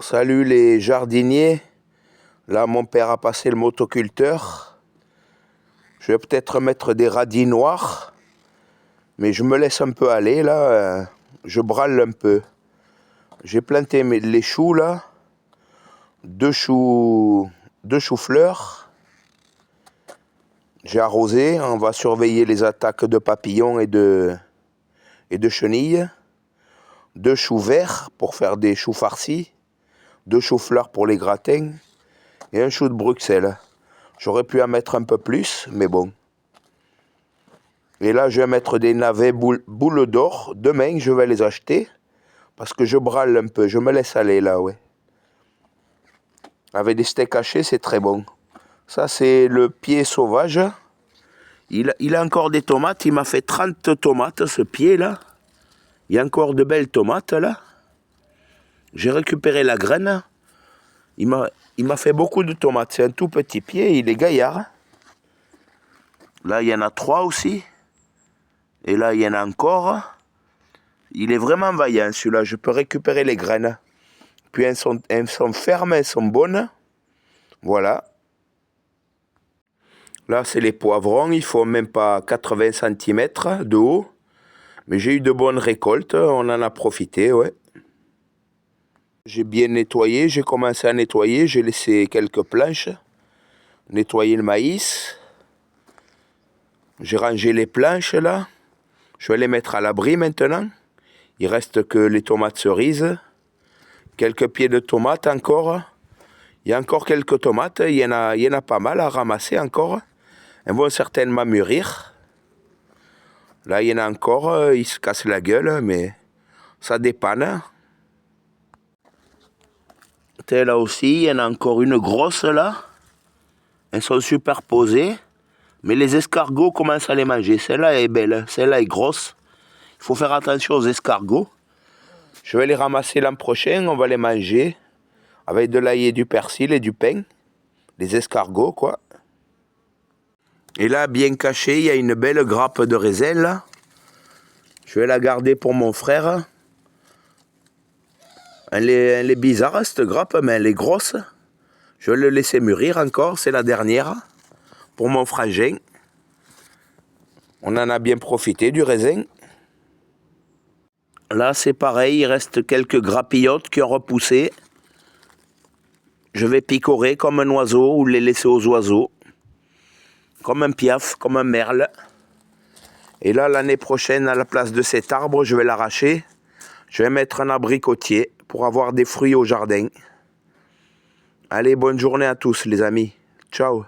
Salut les jardiniers. Là, mon père a passé le motoculteur. Je vais peut-être mettre des radis noirs. Mais je me laisse un peu aller, là. Je brâle un peu. J'ai planté les choux, là. Deux choux-fleurs. J'ai arrosé. On va surveiller les attaques de papillons et de chenilles. 2 choux verts pour faire des choux farcis. 2 choux-fleurs pour les gratins. Et un chou de Bruxelles. J'aurais pu en mettre un peu plus, mais bon. Et là, je vais mettre des navets boules d'or. Demain, je vais les acheter. Parce que je brâle un peu. Je me laisse aller là, ouais. Avec des steaks hachés, c'est très bon. Ça, c'est le pied sauvage. Il a encore des tomates. Il m'a fait 30 tomates, ce pied-là. Il y a encore de belles tomates, là. J'ai récupéré la graine. Il m'a fait beaucoup de tomates. C'est un tout petit pied. Il est gaillard. Là, il y en a 3 aussi. Et là, il y en a encore. Il est vraiment vaillant, celui-là. Je peux récupérer les graines. Puis elles sont fermes, elles sont bonnes. Voilà. Là, c'est les poivrons. Il faut même pas 80 cm de haut. Mais j'ai eu de bonnes récoltes. On en a profité, ouais. J'ai bien nettoyé. J'ai commencé à nettoyer. J'ai laissé quelques planches. Nettoyer le maïs. J'ai rangé les planches, là. Je vais les mettre à l'abri maintenant. Il reste que les tomates cerises. Quelques pieds de tomates encore. Il y a encore quelques tomates. Il y en a pas mal à ramasser encore. Elles vont certainement mûrir. Là, il y en a encore. Ils se cassent la gueule, mais ça dépanne. Là aussi, il y en a encore une grosse là. Elles sont superposées. Mais les escargots commencent à les manger. Celle-là est belle. Celle-là est grosse. Il faut faire attention aux escargots. Je vais les ramasser l'an prochain. On va les manger. Avec de l'ail et du persil et du pain. Les escargots, quoi. Et là, bien caché, il y a une belle grappe de raisin, là. Je vais la garder pour mon frère. Elle est bizarre, cette grappe, mais elle est grosse. Je vais le laisser mûrir encore. C'est la dernière. Pour mon frangin. On en a bien profité du raisin. Là, c'est pareil. Il reste quelques grappillottes qui ont repoussé. Je vais picorer comme un oiseau ou les laisser aux oiseaux. Comme un piaf, comme un merle. Et là, l'année prochaine, à la place de cet arbre, je vais l'arracher. Je vais mettre un abricotier pour avoir des fruits au jardin. Allez, bonne journée à tous, les amis. Ciao.